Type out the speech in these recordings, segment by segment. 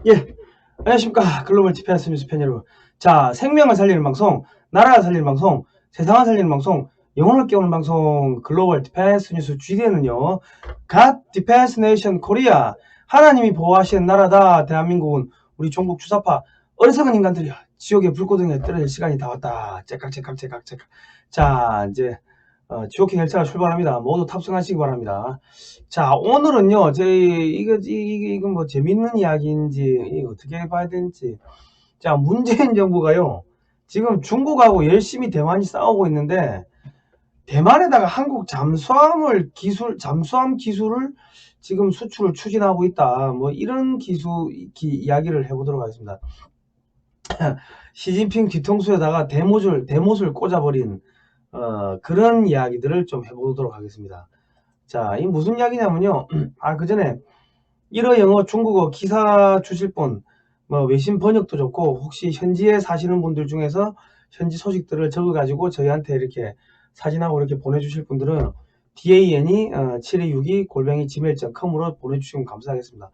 예, 안녕하십니까. 글로벌 TPS 뉴스 팬 여러분. 자, 생명을 살리는 방송, 나라를 살리는 방송, 세상을 살리는 방송, 영혼을 깨우는 방송, 글로벌 디펜스 뉴스 GDN은요, God Defense Nation Korea, 하나님이 보호하시는 나라다. 대한민국은 우리 종북 주사파 어리석은 인간들이 지옥의 불고등에 떨어질 시간이 다 왔다. 째깍. 자, 이제 지옥행 열차가 출발합니다. 모두 탑승하시기 바랍니다. 자, 오늘은요, 이건 뭐 재밌는 이야기인지, 이거 어떻게 봐야 되는지. 자, 문재인 정부가요, 지금 중국하고 열심히 대만이 싸우고 있는데, 대만에다가 한국 잠수함 기술을 지금 수출을 추진하고 있다. 뭐, 이런 이야기를 해보도록 하겠습니다. 시진핑 뒤통수에다가 대못을 꽂아버린, 그런 이야기들을 좀 해보도록 하겠습니다. 자, 이 무슨 이야기냐면요. 그 전에 일어 영어 중국어 기사 주실 분, 뭐 외신 번역도 좋고, 혹시 현지에 사시는 분들 중에서 현지 소식들을 적어가지고 저희한테 이렇게 사진하고 이렇게 보내주실 분들은 dan7262@gmail.com으로 보내주시면 감사하겠습니다.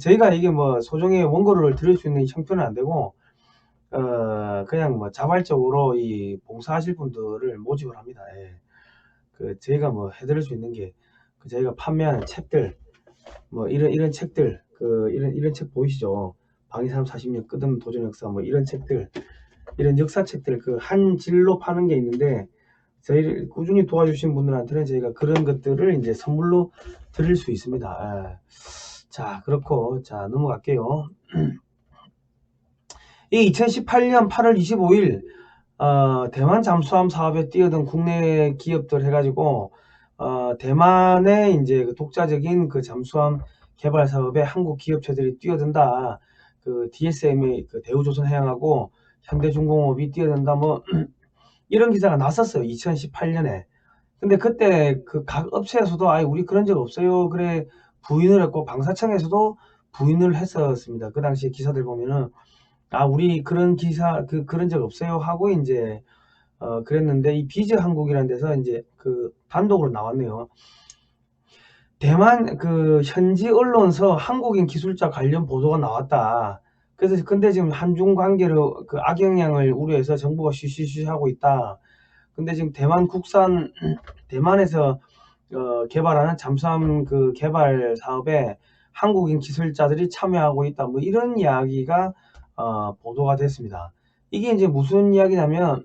저희가 이게 뭐 소정의 원고를 드릴 수 있는 형편은 안 되고, 그냥 뭐 자발적으로 이 봉사하실 분들을 모집을 합니다. 예. 저희가 뭐 해드릴 수 있는 게, 저희가 판매하는 책들, 뭐 이런 책들, 이런 책 보이시죠? 방위산 40년 끝없는 도전 역사, 뭐 이런 책들, 이런 역사책들, 한 질로 파는 게 있는데, 저희를 꾸준히 도와주신 분들한테는 저희가 그런 것들을 이제 선물로 드릴 수 있습니다. 예. 자, 그렇고, 자, 넘어갈게요. 이 2018년 8월 25일, 대만 잠수함 사업에 뛰어든 국내 기업들 해가지고, 대만의 이제 독자적인 잠수함 개발 사업에 한국 기업체들이 뛰어든다. DSM의 대우조선해양하고 현대중공업이 뛰어든다. 뭐 이런 기사가 났었어요. 2018년에. 근데 그때 각 업체에서도 우리 그런 적 없어요. 그래 부인을 했고, 방사청에서도 부인을 했었습니다. 그 당시에 기사들 보면은 우리 그런 그런 적 없어요 하고 이제 그랬는데, 이 비즈 한국이라는 데서 이제 단독으로 나왔네요. 대만 현지 언론서 한국인 기술자 관련 보도가 나왔다. 그래서 근데 지금 한중 관계를 악영향을 우려해서 정부가 쉬쉬쉬 하고 있다. 근데 지금 대만에서 개발하는 잠수함 개발 사업에 한국인 기술자들이 참여하고 있다. 뭐 이런 이야기가 보도가 됐습니다. 이게 이제 무슨 이야기냐면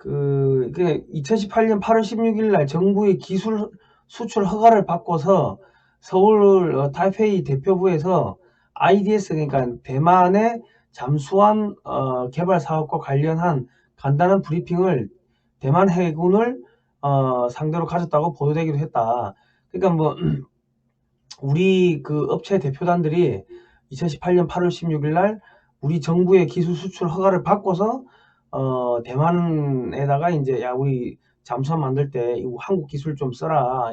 2018년 8월 16일 날 정부의 기술 수출 허가를 받고서 서울 타이페이 대표부에서 IDS, 그러니까 대만의 잠수함 개발 사업과 관련한 간단한 브리핑을 대만 해군을 상대로 가졌다고 보도되기도 했다. 그러니까 뭐 우리 업체 대표단들이 2018년 8월 16일 날 우리 정부의 기술 수출 허가를 받고서 대만에다가 이제 우리 잠수함 만들 때 한국 기술 좀 써라.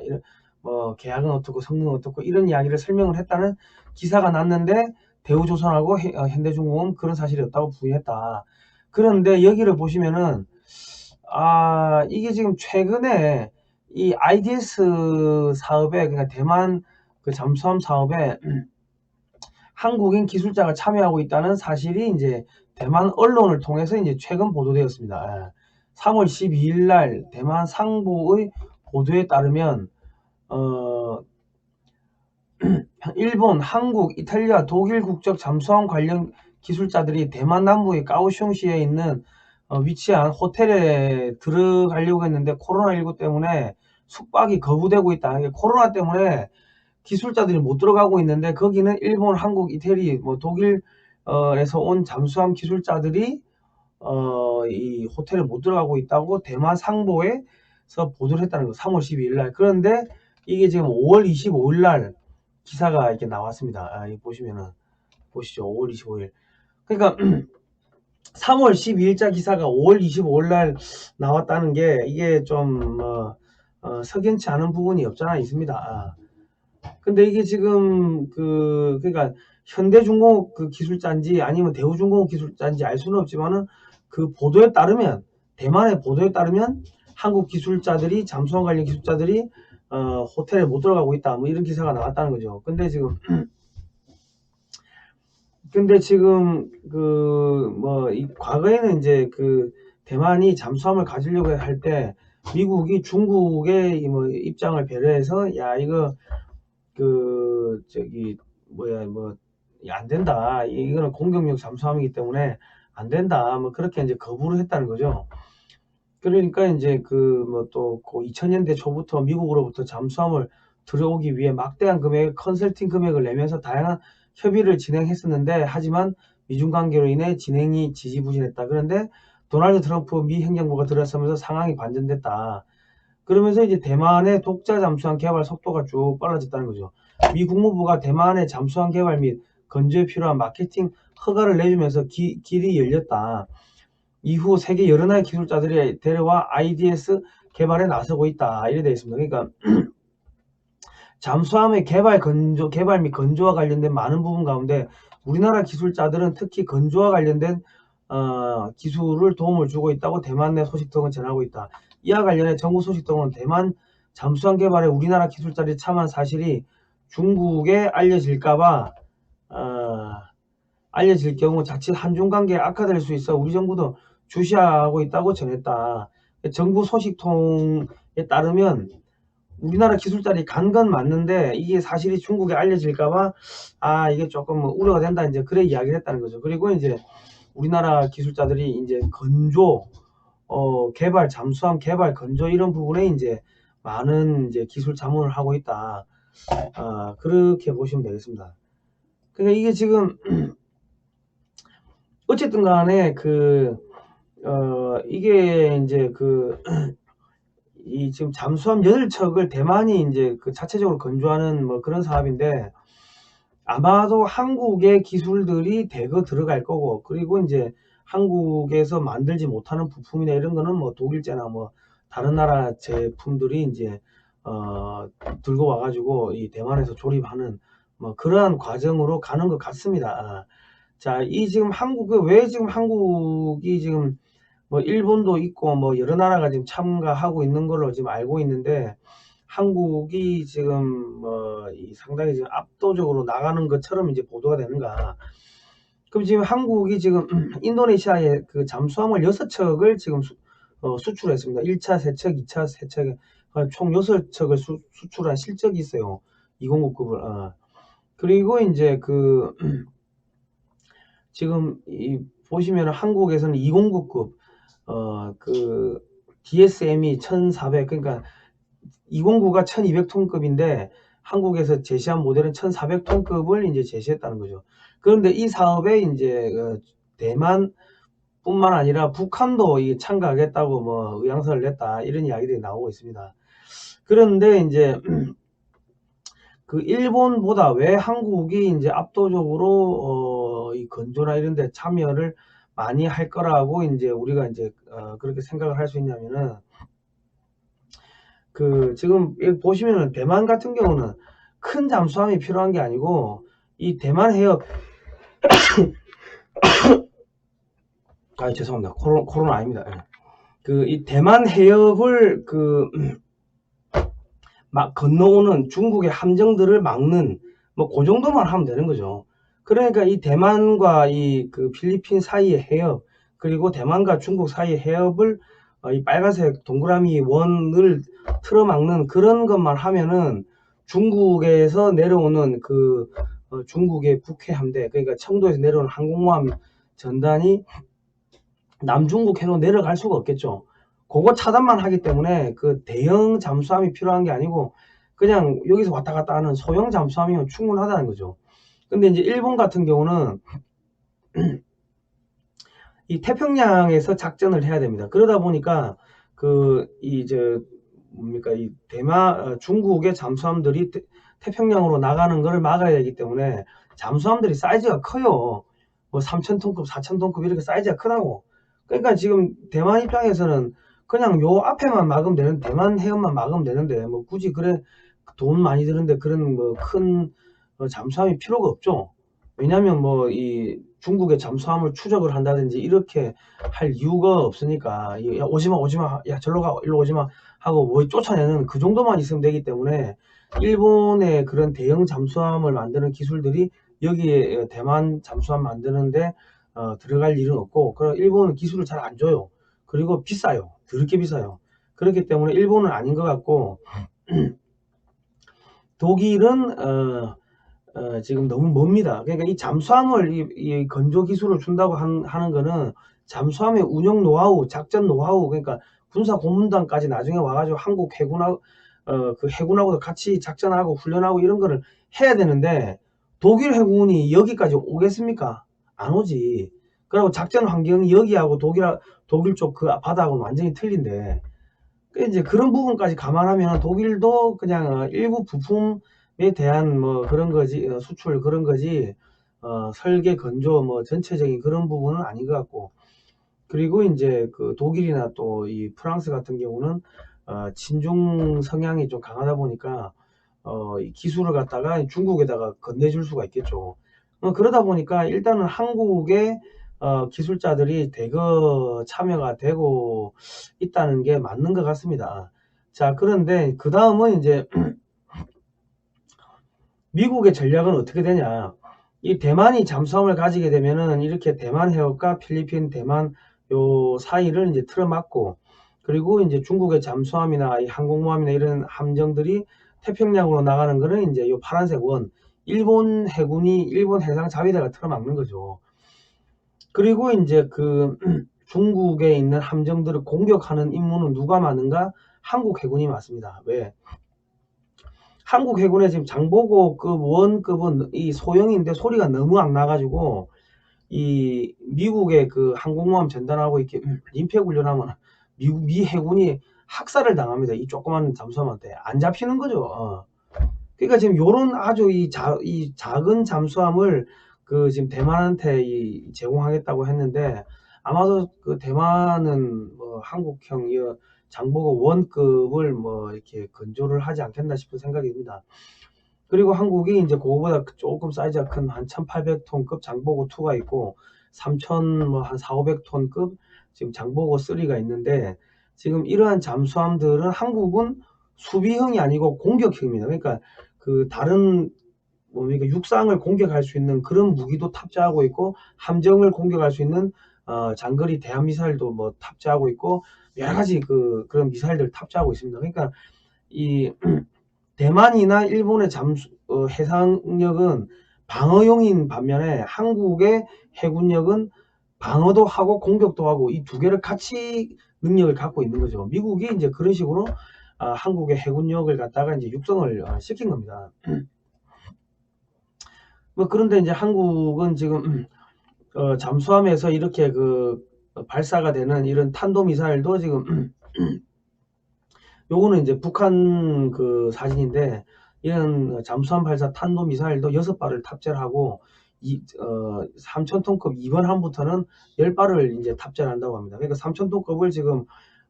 뭐 계약은 어떻고 성능은 어떻고 이런 이야기를 설명을 했다는 기사가 났는데, 대우조선하고 현대중공업 그런 사실이 없다고 부인했다. 그런데 여기를 보시면은 이게 지금 최근에 이 IDS 사업에, 그러니까 대만 잠수함 사업에 한국인 기술자가 참여하고 있다는 사실이 이제 대만 언론을 통해서 이제 최근 보도되었습니다. 3월 12일 날 대만 상보의 보도에 따르면 일본, 한국, 이탈리아, 독일 국적 잠수함 관련 기술자들이 대만 남부의 까오슝시에 있는 위치한 호텔에 들어가려고 했는데 코로나19 때문에 숙박이 거부되고 있다. 코로나 때문에 기술자들이 못 들어가고 있는데, 거기는 일본, 한국, 이태리, 뭐 독일에서 온 잠수함 기술자들이 이 호텔에 못 들어가고 있다고 대만 상보에서 보도를 했다는 거, 3월 12일 날. 그런데 이게 지금 5월 25일 날 기사가 이렇게 나왔습니다. 보시면은 보시죠. 5월 25일. 그러니까 3월 12일자 기사가 5월 25일 날 나왔다는 게, 이게 좀 석연치 않은 부분이 없잖아 있습니다. 근데 이게 지금 그러니까 현대중공업 기술자인지 아니면 대우중공업 기술자인지 알 수는 없지만은, 보도에 따르면, 대만의 보도에 따르면 한국 기술자들이, 잠수함 관련 기술자들이 호텔에 못 들어가고 있다. 뭐 이런 기사가 나왔다는 거죠. 근데 지금 이 과거에는 이제 대만이 잠수함을 가지려고 할 때 미국이 중국의 뭐 입장을 배려해서 야 이거 안 된다. 이거는 공격용 잠수함이기 때문에 안 된다. 뭐 그렇게 이제 거부를 했다는 거죠. 그러니까 이제 2000년대 초부터 미국으로부터 잠수함을 들여오기 위해 막대한 컨설팅 금액을 내면서 다양한 협의를 진행했었는데, 하지만 미중 관계로 인해 진행이 지지부진했다. 그런데 도널드 트럼프 미 행정부가 들어서면서 상황이 반전됐다. 그러면서 이제 대만의 독자 잠수함 개발 속도가 쭉 빨라졌다는 거죠. 미 국무부가 대만의 잠수함 개발 및 건조에 필요한 마케팅 허가를 내주면서 길이 열렸다. 이후 세계 여러 나라의 기술자들이 데려와 IDS 개발에 나서고 있다. 이래 되어 있습니다. 그러니까 잠수함의 개발 및 건조와 관련된 많은 부분 가운데 우리나라 기술자들은 특히 건조와 관련된 기술을 도움을 주고 있다고 대만 내 소식통은 전하고 있다. 이와 관련해 정부 소식통은 대만 잠수함 개발에 우리나라 기술자들이 참여한 사실이 중국에 알려질 경우 자칫 한중 관계가 악화될 수 있어 우리 정부도 주시하고 있다고 전했다. 정부 소식통에 따르면 우리나라 기술자들이 간 건 맞는데 이게 사실이 중국에 알려질까봐 이게 조금 우려가 된다, 이제 그래 이야기를 했다는 거죠. 그리고 이제 우리나라 기술자들이 이제 건조 개발, 잠수함 개발, 건조 이런 부분에 이제 많은 이제 기술 자문을 하고 있다. 그렇게 보시면 되겠습니다. 그러니까 이게 지금 어쨌든 간에 이게 이제 이 지금 잠수함 8척을 대만이 이제 자체적으로 건조하는 뭐 그런 사업인데, 아마도 한국의 기술들이 대거 들어갈 거고, 그리고 이제 한국에서 만들지 못하는 부품이나 이런 거는 뭐 독일제나 뭐 다른 나라 제품들이 이제 들고 와가지고 이 대만에서 조립하는 뭐 그러한 과정으로 가는 것 같습니다. 자, 이 지금 왜 지금 한국이 지금 뭐 일본도 있고 뭐 여러 나라가 지금 참가하고 있는 걸로 지금 알고 있는데, 한국이 지금 상당히 지금 압도적으로 나가는 것처럼 이제 보도가 되는가. 그럼 지금 한국이 지금 인도네시아에 잠수함을 6척을 지금 수출했습니다. 1차 3척, 2차 3척, 총 6척을 수출한 실적이 있어요. 209급을. 그리고 이제 지금 보시면 한국에서는 209급 DSM이 1400, 그러니까 209가 1200톤급인데 한국에서 제시한 모델은 1400톤급을 이제 제시했다는 거죠. 그런데 이 사업에 이제 대만뿐만 아니라 북한도 참가하겠다고 뭐 의향서를 냈다, 이런 이야기들이 나오고 있습니다. 그런데 이제 일본보다 왜 한국이 이제 압도적으로 이 건조나 이런 데 참여를 많이 할 거라고 이제 우리가 이제 그렇게 생각을 할 수 있냐면은, 지금 여기 보시면은 대만 같은 경우는 큰 잠수함이 필요한 게 아니고, 이 대만 해협 죄송합니다. 코로나 아닙니다. 이 대만 해협을 막 건너오는 중국의 함정들을 막는 뭐 그 정도만 하면 되는 거죠. 그러니까 이 대만과 이 필리핀 사이의 해협, 그리고 대만과 중국 사이의 해협을 이 빨간색 동그라미 원을 틀어막는 그런 것만 하면은 중국에서 내려오는 중국의 북해 함대, 그러니까 청도에서 내려오는 항공모함 전단이 남중국 해로 내려갈 수가 없겠죠. 그거 차단만 하기 때문에 대형 잠수함이 필요한 게 아니고 그냥 여기서 왔다 갔다 하는 소형 잠수함이면 충분하다는 거죠. 근데 이제 일본 같은 경우는 이 태평양에서 작전을 해야 됩니다. 그러다 보니까 이 중국의 잠수함들이 태평양으로 나가는 것을 막아야 되기 때문에 잠수함들이 사이즈가 커요. 뭐 3000톤급, 4000톤급 이렇게 사이즈가 크다고. 그러니까 지금 대만 입장에서는 그냥 요 앞에만 막으면 되는데, 대만 해협만 막으면 되는데 뭐 굳이 그래 돈 많이 드는데 그런 뭐 큰 잠수함이 필요가 없죠. 왜냐하면 뭐 이 중국의 잠수함을 추적을 한다든지 이렇게 할 이유가 없으니까, 야 오지마, 야 절로 가, 일로 오지마 하고 뭐 쫓아내는 그 정도만 있으면 되기 때문에 일본의 그런 대형 잠수함을 만드는 기술들이 여기에 대만 잠수함 만드는데 들어갈 일은 없고, 그럼 일본은 기술을 잘 안 줘요. 그리고 비싸요. 더럽게 비싸요. 그렇기 때문에 일본은 아닌 것 같고 독일은 지금 너무 멉니다. 그러니까 이 잠수함을 이 건조 기술을 준다고 하는 거는 잠수함의 운영 노하우, 작전 노하우, 그러니까 군사 고문단까지 나중에 와가지고 한국 해군하고 그 해군하고도 같이 작전하고 훈련하고 이런 거를 해야 되는데 독일 해군이 여기까지 오겠습니까? 안 오지. 그리고 작전 환경이 여기하고 독일 쪽 그 바다하고는 완전히 틀린데, 이제 그런 부분까지 감안하면 독일도 그냥 일부 부품에 대한 뭐 그런 거지, 수출 그런 거지, 설계 건조 뭐 전체적인 그런 부분은 아닌 것 같고, 그리고 이제 그 독일이나 또 이 프랑스 같은 경우는 친중 성향이 좀 강하다 보니까 이 기술을 갖다가 중국에다가 건네줄 수가 있겠죠. 그러다 보니까 일단은 한국의 기술자들이 대거 참여가 되고 있다는 게 맞는 것 같습니다. 자, 그런데 그 다음은 이제 미국의 전략은 어떻게 되냐. 이 대만이 잠수함을 가지게 되면은 이렇게 대만 해역과 필리핀, 대만 요 사이를 이제 틀어막고, 그리고 이제 중국의 잠수함이나 이 항공모함이나 이런 함정들이 태평양으로 나가는 거는 이제 요 파란색 원, 일본 해군이 일본 해상 자위대가 틀어막는 거죠. 그리고 이제 그 중국에 있는 함정들을 공격하는 임무는 누가 맡는가? 한국 해군이 맡습니다. 왜? 한국 해군의 지금 장보고급 원급은 이 소형인데 소리가 너무 안 나가지고 이 미국의 그 항공모함 전단하고 이렇게 임팩 훈련하면 미 해군이 학살을 당합니다. 이 조그만 잠수함한테 안 잡히는 거죠. 그러니까 지금 요런 아주 이 작은 잠수함을 그 지금 대만한테 제공하겠다고 했는데, 아마도 그 대만은 뭐 한국형 장보고 원급을 뭐 이렇게 건조를 하지 않겠나 싶은 생각입니다. 그리고 한국이 이제 그거보다 조금 사이즈가 큰 한 1800톤급 장보고 2가 있고 3000 뭐 한 4, 500톤급 지금 장보고 3가 있는데, 지금 이러한 잠수함들은 한국은 수비형이 아니고 공격형입니다. 그러니까 그 다른 뭡니까 육상을 공격할 수 있는 그런 무기도 탑재하고 있고, 함정을 공격할 수 있는 장거리 대함 미사일도 뭐 탑재하고 있고, 여러 가지 그런 미사일들을 탑재하고 있습니다. 그러니까 이 대만이나 일본의 해상력은 방어용인 반면에 한국의 해군력은 방어도 하고 공격도 하고 이 두 개를 같이 능력을 갖고 있는 거죠. 미국이 이제 그런 식으로 한국의 해군력을 갖다가 이제 육성을 시킨 겁니다. 뭐 그런데 이제 한국은 지금 잠수함에서 이렇게 발사가 되는 이런 탄도미사일도 지금 요거는 이제 북한 그 사진인데, 이런 잠수함 발사 탄도미사일도 6발을 탑재를 하고 3000톤급 이번 함부터는 10발을 이제 탑재를 한다고 합니다. 그러니까 3000톤급을 지금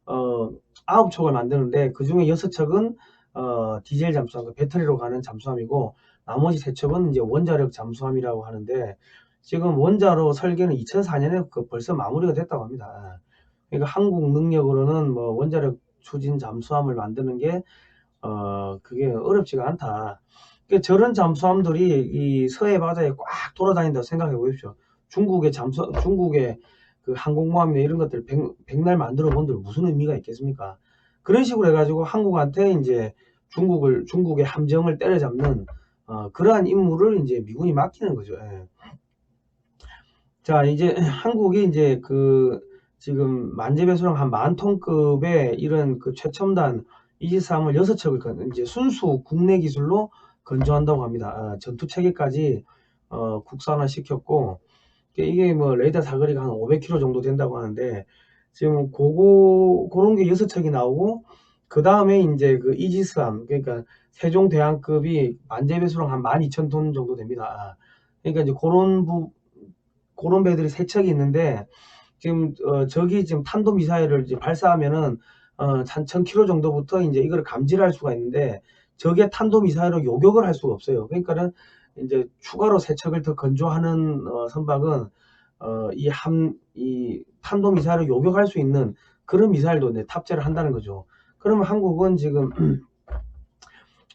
9척을 만드는데 그 중에 6척은 디젤 잠수함, 배터리로 가는 잠수함이고, 나머지 3척은 이제 원자력 잠수함이라고 하는데, 지금 원자로 설계는 2004년에 벌써 마무리가 됐다고 합니다. 그러니까 한국 능력으로는 뭐 원자력 추진 잠수함을 만드는 게 그게 어렵지가 않다. 그러니까 저런 잠수함들이 이 서해 바다에 꽉 돌아다닌다고 생각해 보십시오. 중국의 그 항공모함이나 이런 것들 백날 만들어 본들 무슨 의미가 있겠습니까? 그런 식으로 해가지고 한국한테 이제 중국의 함정을 때려잡는 그러한 임무를 이제 미군이 맡기는 거죠. 예. 자, 이제 한국이 이제 지금 만재배수량 한 10,000톤급의 이런 최첨단 이지스함을 6척을 이제 순수 국내 기술로 건조한다고 합니다. 전투 체계까지 국산화 시켰고, 이게 뭐 레이더 사거리가 한 500km 정도 된다고 하는데, 지금 그런 게 6척이 나오고, 그 다음에 이제 이지스함, 그러니까 세종대왕급이 만재배수량 한 12,000톤 정도 됩니다. 그러니까 이제 그런 배들이 3척이 있는데, 지금 저기 지금 탄도미사일을 이제 발사하면은 한 1000km 정도부터 이제 이걸 감지를 할 수가 있는데, 저게 탄도미사일로 요격을 할 수가 없어요. 그러니까는 이제 추가로 3척을 더 건조하는 선박은 이 탄도미사일을 요격할 수 있는 그런 미사일도 탑재를 한다는 거죠. 그러면 한국은 지금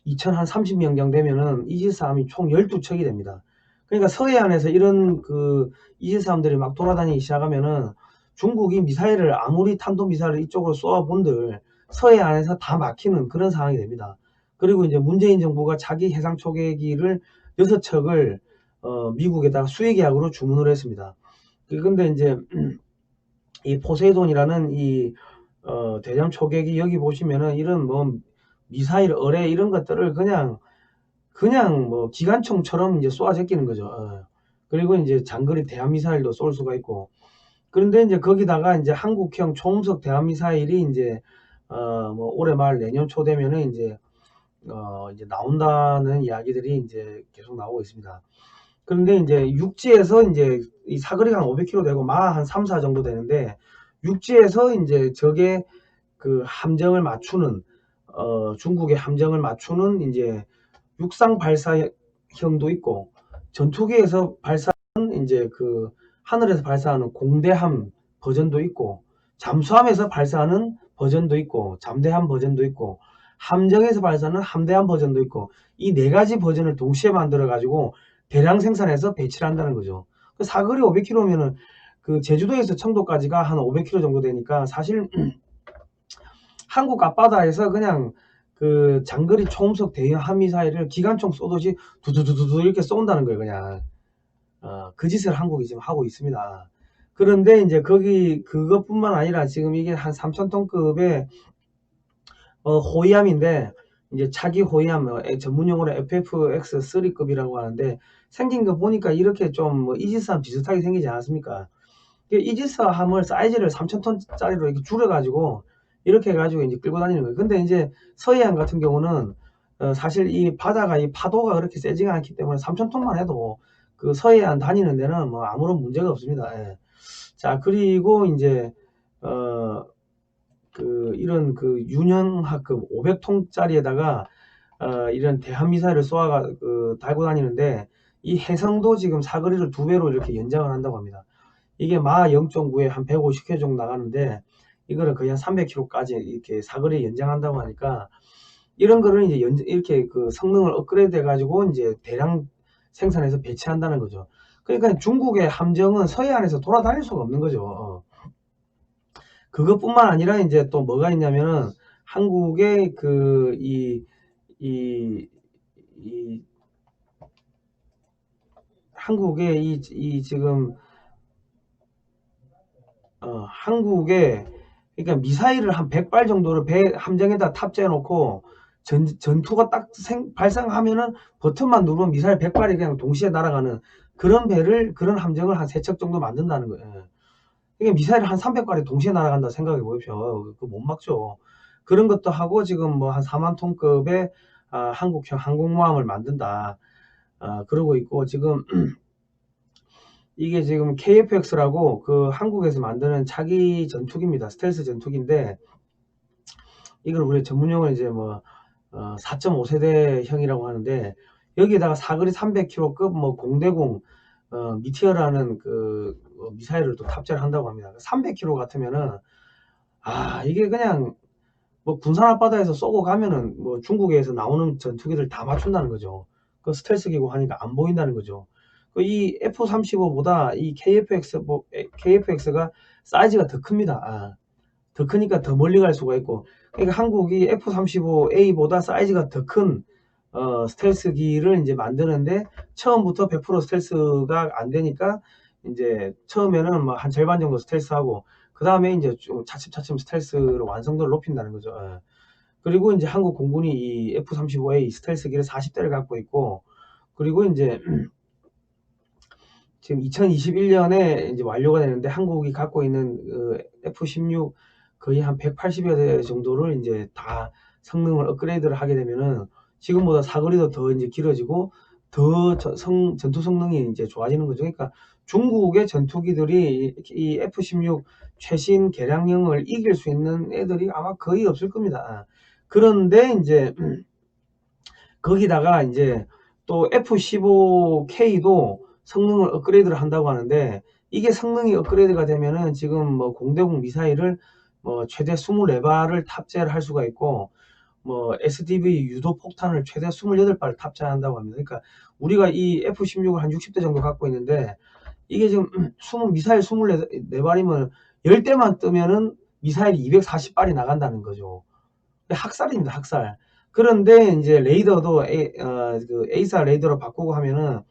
2030년경 되면은 이지스함이 총 12척이 됩니다. 그러니까 서해안에서 이런 그 이지스함들이 막 돌아다니기 시작하면은 중국이 미사일을 아무리 탄도미사일을 이쪽으로 쏘아본들 서해안에서 다 막히는 그런 상황이 됩니다. 그리고 이제 문재인 정부가 자기 해상 초계기를 6척을 미국에다가 수의계약으로 주문을 했습니다. 근데 이제 이 포세이돈이라는 이 대잠 초계기 여기 보시면은 이런 뭐 미사일 어뢰 이런 것들을 그냥 뭐 기관총처럼 이제 쏘아 제끼는 거죠. 그리고 이제 장거리 대한미사일도 쏠 수가 있고. 그런데 이제 거기다가 이제 한국형 초음속 대한미사일이 이제 뭐 올해 말 내년 초 되면은 이제 이제 나온다는 이야기들이 이제 계속 나오고 있습니다. 그런데 이제 육지에서 이제 이 사거리가 한 500km 되고 마 한 3, 4 정도 되는데 육지에서 이제 적의 그 함정을 맞추는 중국의 함정을 맞추는 이제 육상 발사형도 있고 전투기에서 발사하는 이제 그 하늘에서 발사하는 공대함 버전도 있고 잠수함에서 발사하는 버전도 있고 잠대함 버전도 있고 함정에서 발사하는 함대함 버전도 있고 이 네 가지 버전을 동시에 만들어 가지고 대량 생산해서 배치를 한다는 거죠. 사거리 500km면은 그 제주도에서 청도까지가 한 500km 정도 되니까 사실 한국 앞바다에서 그냥 그 장거리 초음속 대형 항미사일을 기관총 쏘듯이 두두두두두 이렇게 쏜다는 거예요. 그냥 그 짓을 한국이 지금 하고 있습니다. 그런데 이제 거기 그것뿐만 아니라 지금 이게 한 3,000톤급의 호위함인데 이제 차기 호위함 전문용어로 FFX3급이라고 하는데 생긴 거 보니까 이렇게 좀 뭐 이지스함 비슷하게 생기지 않았습니까? 이지스함을 사이즈를 3,000톤짜리로 이렇게 줄여가지고 이렇게 해가지고 이제 끌고 다니는 거예요. 근데 이제 서해안 같은 경우는 사실 이 바다가 이 파도가 그렇게 세지가 않기 때문에 3,000톤만 해도 그 서해안 다니는 데는 뭐 아무런 문제가 없습니다. 예. 자, 그리고 이제 이런 그 윤영하급 500톤짜리에다가 이런 대한미사일을 쏘아가 달고 다니는데 이 해성도 지금 사거리를 2배로 이렇게 연장을 한다고 합니다. 이게 마 0.9에 한 150km 정도 나가는데 이거를 거의 한 300km까지 이렇게 사거리 연장한다고 하니까 이런 거를 이제 이렇게 그 성능을 업그레이드 해가지고 이제 대량 생산해서 배치한다는 거죠. 그러니까 중국의 함정은 서해안에서 돌아다닐 수가 없는 거죠. 그것뿐만 아니라 이제 또 뭐가 있냐면은 한국의 한국의 지금 한국에 그러니까 미사일을 한 100발 정도를 배 함정에다 탑재해 놓고 전투가 딱 발생하면은 버튼만 누르면 미사일 100발이 그냥 동시에 날아가는 그런 함정을 한 3척 정도 만든다는 거예요. 이게 미사일 한 300발이 동시에 날아간다 생각해 보십시오. 그거 못 막죠. 그런 것도 하고 지금 뭐 한 4만 톤급의 한국형 항공모함을 만든다. 그러고 있고 지금 이게 지금 KF-X라고 그 한국에서 만드는 차기 전투기입니다. 스텔스 전투기인데 이걸 우리 전문용어로 이제 뭐 4.5세대형이라고 하는데 여기에다가 사거리 300km급 뭐 공대공 미티어라는 그 미사일을 또 탑재를 한다고 합니다. 300km 같으면은 이게 그냥 뭐 군산 앞바다에서 쏘고 가면은 뭐 중국에서 나오는 전투기들 다 맞춘다는 거죠. 그 스텔스기고 하니까 안 보인다는 거죠. 이 F-35보다 이 KF-X가 사이즈가 더 큽니다. 더 크니까 더 멀리 갈 수가 있고, 그러니까 한국이 F-35A보다 사이즈가 더 큰 스텔스기를 이제 만드는데 처음부터 100% 스텔스가 안 되니까 이제 처음에는 뭐 한 절반 정도 스텔스하고 그 다음에 이제 좀 차츰차츰 스텔스로 완성도를 높인다는 거죠. 그리고 이제 한국 공군이 이 F-35A 스텔스기를 40대를 갖고 있고, 그리고 이제 지금 2021년에 이제 완료가 되는데 한국이 갖고 있는 F-16 거의 한 180여 대 정도를 이제 다 성능을 업그레이드를 하게 되면은 지금보다 사거리도 더 이제 길어지고 더 전투 성능이 이제 좋아지는 거죠. 그러니까 중국의 전투기들이 이 F-16 최신 개량형을 이길 수 있는 애들이 아마 거의 없을 겁니다. 그런데 이제 거기다가 이제 또 F-15K도 성능을 업그레이드를 한다고 하는데 이게 성능이 업그레이드가 되면은 지금 뭐 공대공 미사일을 뭐 최대 24발을 탑재를 할 수가 있고, 뭐 SDV 유도 폭탄을 최대 28발을 탑재한다고 합니다. 그러니까 우리가 이 F-16을 한 60대 정도 갖고 있는데, 이게 지금 미사일 24발이면 10대만 뜨면은 미사일이 240발이 나간다는 거죠. 학살입니다, 학살. 그런데 이제 레이더도 그 A사 레이더로 바꾸고 하면은,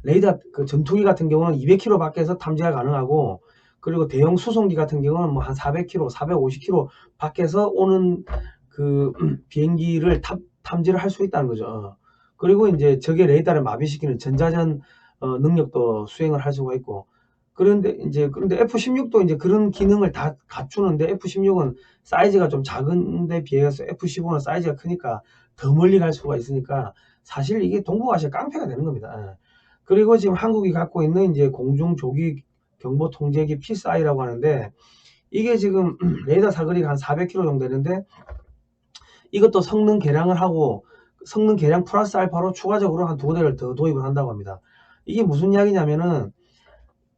레이더 그 전투기 같은 경우는 200km 밖에서 탐지가 가능하고, 그리고 대형 수송기 같은 경우는 뭐 한 400km, 450km 밖에서 오는 그 비행기를 탐지를 할 수 있다는 거죠. 그리고 이제 적의 레이더를 마비시키는 전자전 능력도 수행을 할 수가 있고, 그런데 F-16도 이제 그런 기능을 다 갖추는데, F-16은 사이즈가 좀 작은데 비해서 F-15는 사이즈가 크니까 더 멀리 갈 수가 있으니까 사실 이게 동북아시아 깡패가 되는 겁니다. 그리고 지금 한국이 갖고 있는 이제 공중 조기 경보 통제기 PSI라고 하는데, 이게 지금 레이더 사거리가 한 400km 정도 되는데, 이것도 성능 개량을 하고, 성능 개량 플러스 알파로 추가적으로 한 2대를 더 도입을 한다고 합니다. 이게 무슨 이야기냐면은,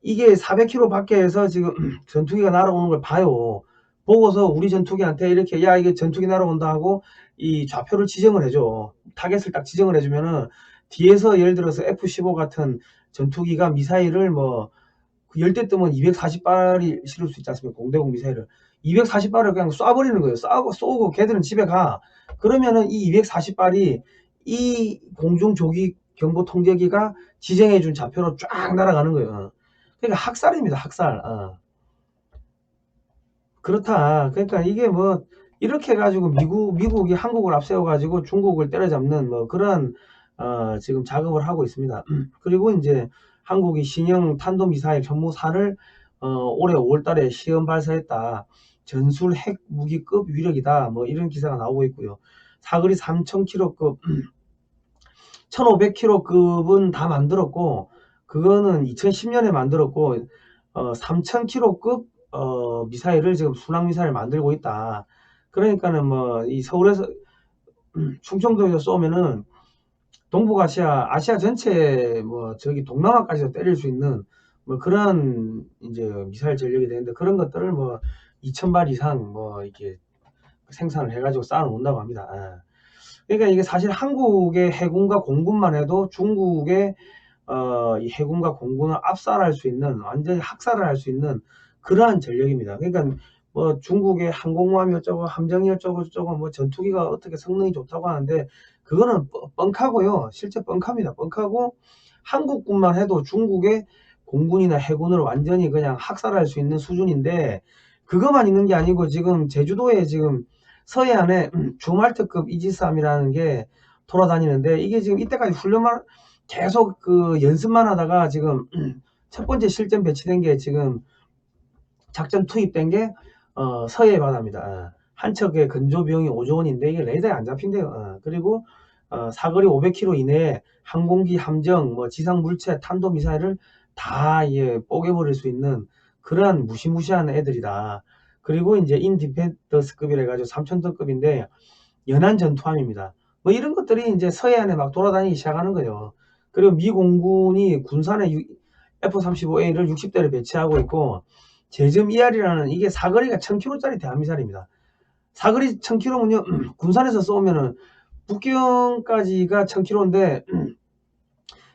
이게 400km 밖에서 지금 전투기가 날아오는 걸 봐요. 보고서 우리 전투기한테 이렇게, 야, 이게 전투기 날아온다 하고 이 좌표를 지정을 해줘. 타겟을 딱 지정을 해주면은, 뒤에서 예를 들어서 F-15 같은 전투기가 미사일을 뭐 10대 뜨면 240발이 실을 수 있지 않습니까? 공대공 미사일을 240발을 그냥 쏴버리는 거예요. 쏘고 걔들은 집에 가. 그러면은 이 240발이 이 공중 조기 경보 통제기가 지정해 준 좌표로 쫙 날아가는 거예요. 그러니까 학살입니다, 학살. 그렇다. 그러니까 이게 뭐 이렇게 해가지고 미국이 한국을 앞세워가지고 중국을 때려잡는 뭐 그런 지금 작업을 하고 있습니다. 그리고 이제 한국이 신형 탄도미사일 현무사를 올해 5월달에 시험 발사했다. 전술 핵 무기급 위력이다. 뭐 이런 기사가 나오고 있고요. 사거리 3000km급, 1500km급은 다 만들었고, 그거는 2010년에 만들었고, 3000km급 미사일을 지금 순항 미사일 만들고 있다. 그러니까는 뭐 이 서울에서 충청도에서 쏘면은 아시아 전체 뭐 저기 동남아까지도 때릴 수 있는 뭐 그런 이제 미사일 전력이 되는데, 그런 것들을 뭐 2000발 이상 뭐 이렇게 생산을 해가지고 쌓아 놓는다고 합니다. 그러니까 이게 사실 한국의 해군과 공군만 해도 중국의 이 해군과 공군을 압살할 수 있는, 완전히 학살을 할 수 있는 그러한 전력입니다. 그러니까 뭐 중국의 항공모함이 어쩌고 함정이 어쩌고 저쩌고 뭐 전투기가 어떻게 성능이 좋다고 하는데, 그거는 뻥카고요. 실제 뻥카입니다. 뻥카고, 한국군만 해도 중국의 공군이나 해군을 완전히 그냥 학살할 수 있는 수준인데, 그것만 있는 게 아니고 지금 제주도에 지금 서해안에 주말트급 이지스함이라는 게 돌아다니는데, 이게 지금 이때까지 훈련만 계속 그 연습만 하다가 지금 첫 번째 실전 배치된 게 지금 작전 투입된 게 서해 바다입니다. 한 척의 건조 비용이 5조 원인데 이게 레이더에 안 잡힌대요. 그리고 사거리 500km 이내에 항공기, 함정, 뭐 지상 물체, 탄도 미사일을 다 뽀개버릴 수 있는 그러한 무시무시한 애들이다. 그리고 이제 인디펜더스급이라 해가지고 3000톤급인데 연안 전투함입니다. 뭐 이런 것들이 이제 서해안에 막 돌아다니기 시작하는 거예요. 그리고 미 공군이 군산에 F-35A를 60대를 배치하고 있고, 제점 ER이라는 이게 사거리가 1000km짜리 대한미사일입니다. 사거리 1000km면요, 군산에서 쏘면은 북경까지가 1000km인데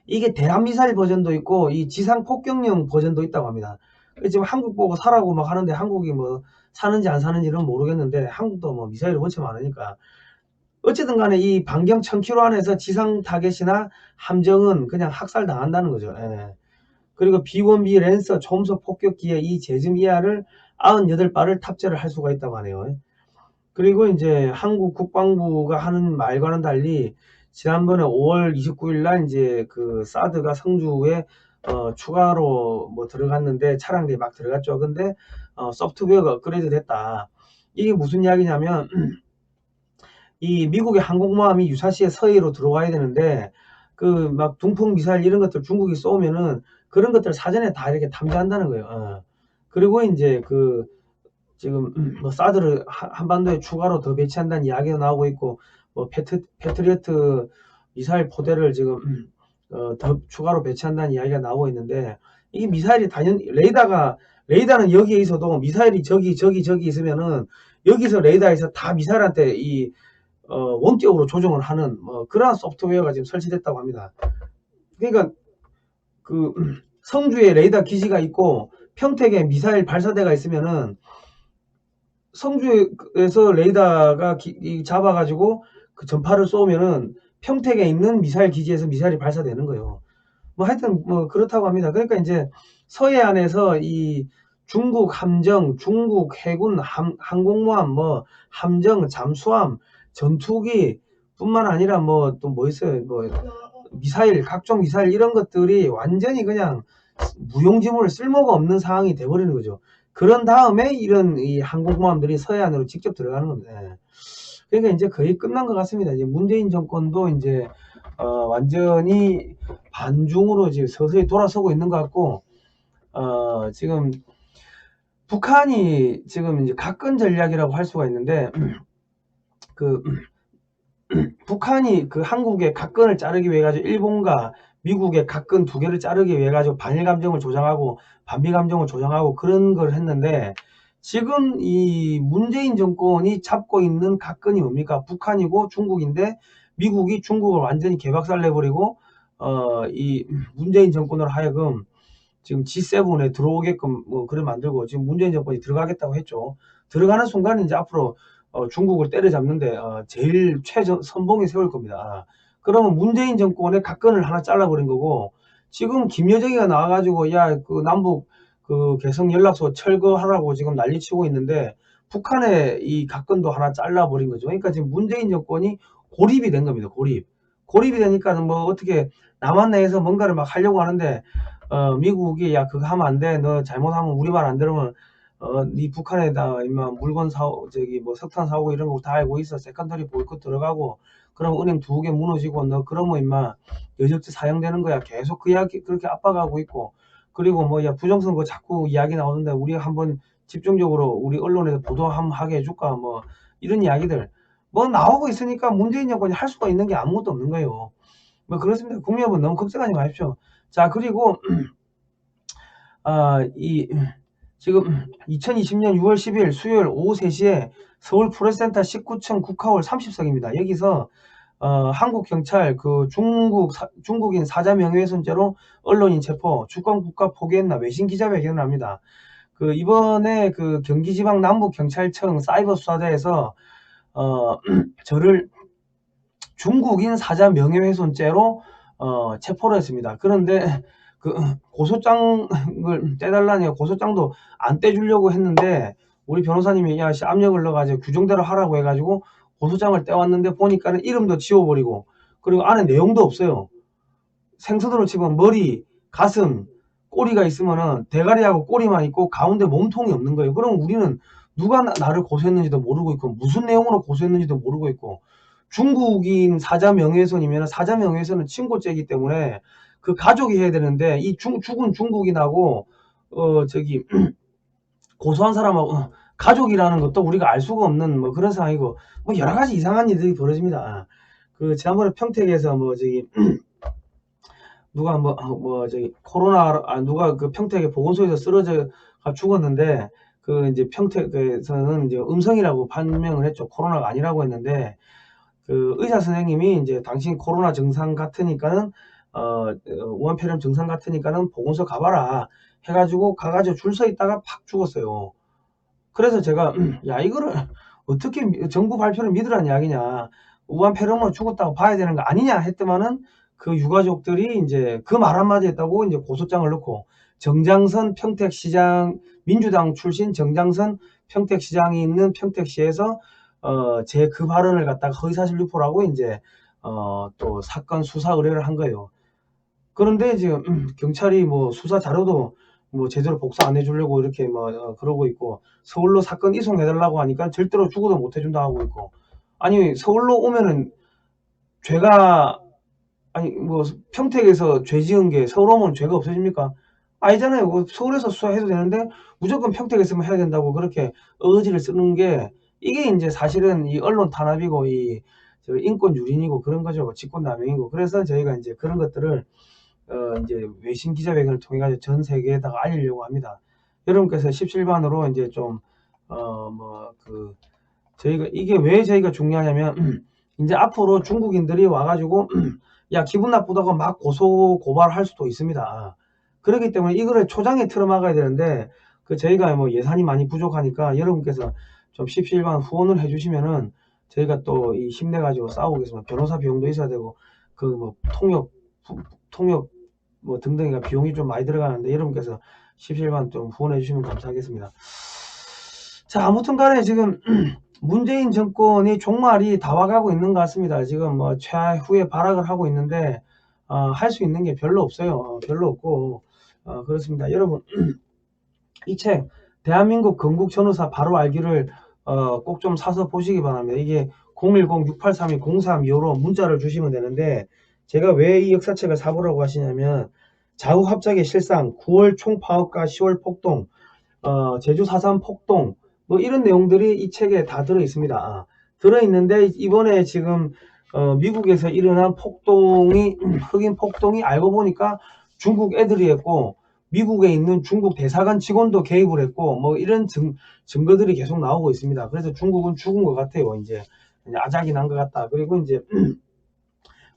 이게 대한미사일 버전도 있고 이 지상 폭격용 버전도 있다고 합니다. 지금 한국 보고 사라고 막 하는데, 한국이 뭐 사는지 안 사는지는 모르겠는데, 한국도 뭐 미사일이 원체 많으니까 어쨌든 간에 이 반경 1000km 안에서 지상 타겟이나 함정은 그냥 학살당한다는 거죠. 그리고 B1B 랜서 초음속 폭격기에 이 제즘 이하를 98발을 탑재를 할 수가 있다고 하네요. 그리고 이제 한국 국방부가 하는 말과는 달리, 지난번에 5월 29일 날 이제 그 사드가 성주에 추가로 뭐 들어갔는데, 차량들이 막 들어갔죠. 근데 소프트웨어가 업그레이드 됐다. 이게 무슨 이야기냐면, 이 미국의 항공모함이 유사시에 서해로 들어와야 되는데, 그 막 둥풍 미사일 이런 것들 중국이 쏘면은 그런 것들 사전에 다 이렇게 탐지한다는 거예요. 그리고 이제 그 지금 뭐 사드를 한반도에 추가로 더 배치한다는 이야기가 나오고 있고, 뭐 패트리어트 미사일 포대를 지금 더 추가로 배치한다는 이야기가 나오고 있는데, 이게 미사일이 당연히 레이더는 여기에 있어도 미사일이 저기 있으면은 여기서 레이더에서 다 미사일한테 원격으로 조정을 하는 그러한 소프트웨어가 지금 설치됐다고 합니다. 그러니까 그 성주에 레이더 기지가 있고 평택에 미사일 발사대가 있으면은 성주에서 레이더가 잡아가지고 그 전파를 쏘면은 평택에 있는 미사일 기지에서 미사일이 발사되는 거예요. 뭐 하여튼 뭐 그렇다고 합니다. 그러니까 이제 서해안에서 이 중국 함정, 중국 해군 항공모함, 뭐 함정, 잠수함, 전투기 뿐만 아니라 뭐 또 뭐 있어요. 뭐 미사일, 각종 미사일 이런 것들이 완전히 그냥 무용지물 쓸모가 없는 상황이 돼버리는 거죠. 그런 다음에 이런 이 항공모함들이 서해안으로 직접 들어가는 겁니다. 그러니까 이제 거의 끝난 것 같습니다. 이제 문재인 정권도 이제 완전히 반중으로 지금 서서히 돌아서고 있는 것 같고, 지금 북한이 지금 이제 각근 전략이라고 할 수가 있는데, 북한이 그 한국의 각근을 자르기 위해 가지고 일본과 미국의 각근 두 개를 자르기 위해 가지고 반일 감정을 조장하고 반미 감정을 조장하고 그런 걸 했는데, 지금 이 문재인 정권이 잡고 있는 각근이 뭡니까? 북한이고 중국인데, 미국이 중국을 완전히 개박살 내버리고 이 문재인 정권으로 하여금 지금 G7에 들어오게끔 뭐 그래 만들고, 지금 문재인 정권이 들어가겠다고 했죠. 들어가는 순간 이제 앞으로 중국을 때려잡는데 제일 선봉에 세울 겁니다. 그러면 문재인 정권의 각근을 하나 잘라버린 거고, 지금 김여정이가 나와가지고 야 그 남북 그 개성 연락소 철거하라고 지금 난리치고 있는데, 북한의 이 각근도 하나 잘라버린 거죠. 그러니까 지금 문재인 정권이 고립이 된 겁니다. 고립이 되니까 뭐 어떻게 남한 내에서 뭔가를 막 하려고 하는데, 미국이 야 그거 하면 안 돼, 너 잘못하면 우리 말 안 들으면 네 북한에다 임마 물건 저기 뭐 석탄 사오고 이런 거 다 알고 있어, 세컨더리 보이콧 들어가고 그럼 은행 2개 무너지고 너 그러면 임마 여적지 사형되는 거야, 계속 그 이야기 그렇게 압박하고 있고. 그리고 뭐 야 부정선거 자꾸 이야기 나오는데 우리가 한번 집중적으로 우리 언론에서 보도 한번 하게 해줄까, 뭐 이런 이야기들 뭐 나오고 있으니까 문재인 정권이 할 수가 있는 게 아무것도 없는 거예요. 뭐 그렇습니다. 국민 여러분 너무 걱정하지 마십시오. 자, 그리고 지금 2020년 6월 10일 수요일 오후 3시에 서울 프레스센터 19층 국화홀 30석입니다. 여기서 한국경찰 그 중국인 사자 명예훼손죄로 언론인 체포, 주권 국가 포기했나 외신 기자회견을 합니다. 그 이번에 그 경기지방 남부경찰청 사이버수사대에서 저를 중국인 사자 명예훼손죄로 체포를 했습니다. 그런데 그 고소장을 떼달라니 고소장도 안 떼주려고 했는데, 우리 변호사님이 야 압력을 넣어가지고 규정대로 하라고 해가지고 고소장을 떼왔는데 보니까는 이름도 지워버리고, 그리고 안에 내용도 없어요. 생선으로 치면 머리, 가슴, 꼬리가 있으면은 대가리하고 꼬리만 있고 가운데 몸통이 없는 거예요. 그럼 우리는 누가 나를 고소했는지도 모르고 있고 무슨 내용으로 고소했는지도 모르고 있고, 중국인 사자 명예훼손이면 사자 명예훼손은 친고죄이기 때문에 그 가족이 해야 되는데, 이 죽은 중국인하고 저기 고소한 사람하고 가족이라는 것도 우리가 알 수가 없는 뭐 그런 상황이고, 뭐 여러 가지 이상한 일들이 벌어집니다. 그 지난번에 평택에서 뭐 저기 누가 뭐 저기 누가 그 평택에 보건소에서 쓰러져 죽었는데, 그 이제 평택에서는 이제 음성이라고 판명을 했죠. 코로나가 아니라고 했는데, 그 의사 선생님이 이제 당신 코로나 증상 같으니까는 우한폐렴 증상 같으니까는 보건소 가봐라 해가지고 가가지고 줄 서 있다가 팍 죽었어요. 그래서 제가 야 이거를 어떻게 정부 발표를 믿으라는 이야기냐, 우한폐렴으로 죽었다고 봐야 되는 거 아니냐 했더만은 그 유가족들이 이제 그 말 한마디 했다고 이제 고소장을 넣고, 정장선 평택시장, 민주당 출신 정장선 평택시장이 있는 평택시에서 제 그 발언을 갖다가 허위사실 유포라고 이제 또 사건 수사 의뢰를 한 거예요. 그런데 지금 경찰이 뭐 수사 자료도 뭐 제대로 복사 안 해주려고 이렇게 뭐 그러고 있고, 서울로 사건 이송해달라고 하니까 절대로 죽어도 못 해준다 하고 있고. 아니 서울로 오면은 죄가, 아니 뭐 평택에서 죄 지은 게 서울 오면 죄가 없어집니까? 아니잖아요. 뭐 서울에서 수사해도 되는데 무조건 평택에서만 해야 된다고 그렇게 어지를 쓰는 게, 이게 이제 사실은 이 언론 탄압이고 이 인권 유린이고 그런 거죠. 직권남용이고. 그래서 저희가 이제 그런 것들을 이제 외신 기자회견을 통해 가지고 전 세계에다가 알리려고 합니다. 여러분께서 17반으로 이제 좀 저희가 이게 왜 저희가 중요하냐면 이제 앞으로 중국인들이 와가지고 야 기분 나쁘다고 막 고소 고발할 수도 있습니다. 그렇기 때문에 이거를 초장에 틀어막아야 되는데 저희가 뭐 예산이 많이 부족하니까 여러분께서 좀 17반 후원을 해주시면은 저희가 또 힘내가지고 싸우겠습니다. 변호사 비용도 있어야 되고 통역 뭐 등등이가 비용이 좀 많이 들어가는데 여러분께서 17만 좀 후원해 주시면 감사하겠습니다. 자, 아무튼 간에 지금 문재인 정권이 종말이 다 와가고 있는 것 같습니다. 지금 뭐 최후의 발악을 하고 있는데 할 수 있는 게 별로 없어요. 별로 없고 그렇습니다. 여러분 이 책 대한민국 건국 전후사 바로 알기를 꼭 좀 사서 보시기 바랍니다. 이게 010-683-0325로 문자를 주시면 되는데 제가 왜 이 역사책을 사보라고 하시냐면 자국 합작의 실상, 9월 총파업과 10월 폭동, 제주 4.3 폭동 뭐 이런 내용들이 이 책에 다 들어 있습니다. 들어 있는데 이번에 지금 미국에서 일어난 폭동이 흑인 폭동이 알고 보니까 중국 애들이 했고 미국에 있는 중국 대사관 직원도 개입을 했고 뭐 이런 증거들이 계속 나오고 있습니다. 그래서 중국은 죽은 것 같아요. 이제 아작이 난 것 같다. 그리고 이제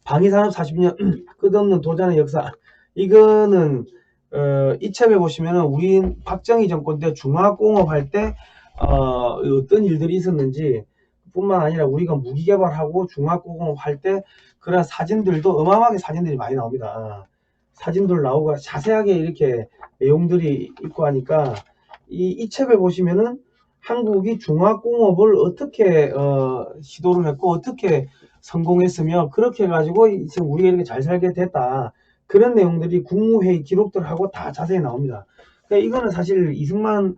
방위산업 40년 끝없는 도전의 역사 이거는 이 책을 보시면은 우리 박정희 정권 때 중화공업 할 때 어떤 일들이 있었는지 뿐만 아니라 우리가 무기 개발하고 중화공업 할 때 그런 사진들도 어마어마하게 사진들이 많이 나옵니다. 사진들 나오고 자세하게 이렇게 내용들이 있고 하니까 이 책을 보시면은 한국이 중화공업을 어떻게 시도를 했고 어떻게 성공했으며 그렇게 해가지고 지금 우리가 이렇게 잘 살게 됐다. 그런 내용들이 국무회의 기록들하고 다 자세히 나옵니다. 그러니까 이거는 사실 이승만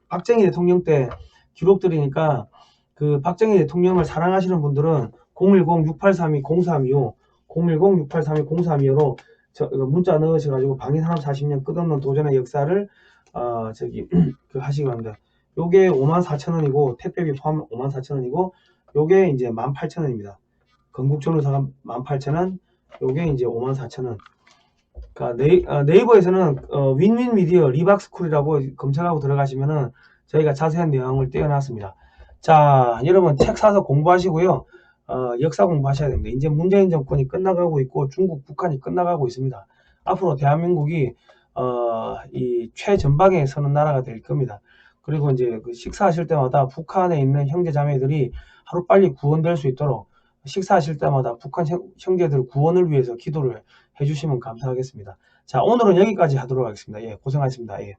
박정희 대통령 때 기록들이니까 그 박정희 대통령을 사랑하시는 분들은 010-683-0325 010-683-0325로 문자 넣으셔가지고 방위산업 40년 끝없는 도전의 역사를 하시기 바랍니다. 요게 54,000원이고 택배비 포함 54,000원이고 요게 이제 18,000원입니다. 건국전후사가 18,000원, 요게 이제 54,000원. 그러니까 네이버에서는 윈윈 미디어 리박스쿨이라고 검색하고 들어가시면은 저희가 자세한 내용을 떼어놨습니다. 자, 여러분 책 사서 공부하시고요. 역사 공부하셔야 됩니다. 이제 문재인 정권이 끝나가고 있고 중국, 북한이 끝나가고 있습니다. 앞으로 대한민국이 이 최전방에 서는 나라가 될 겁니다. 그리고 이제 그 식사하실 때마다 북한에 있는 형제 자매들이 하루빨리 구원될 수 있도록 식사하실 때마다 북한 형제들 구원을 위해서 기도를 해주시면 감사하겠습니다. 자, 오늘은 여기까지 하도록 하겠습니다. 예, 고생하셨습니다. 예.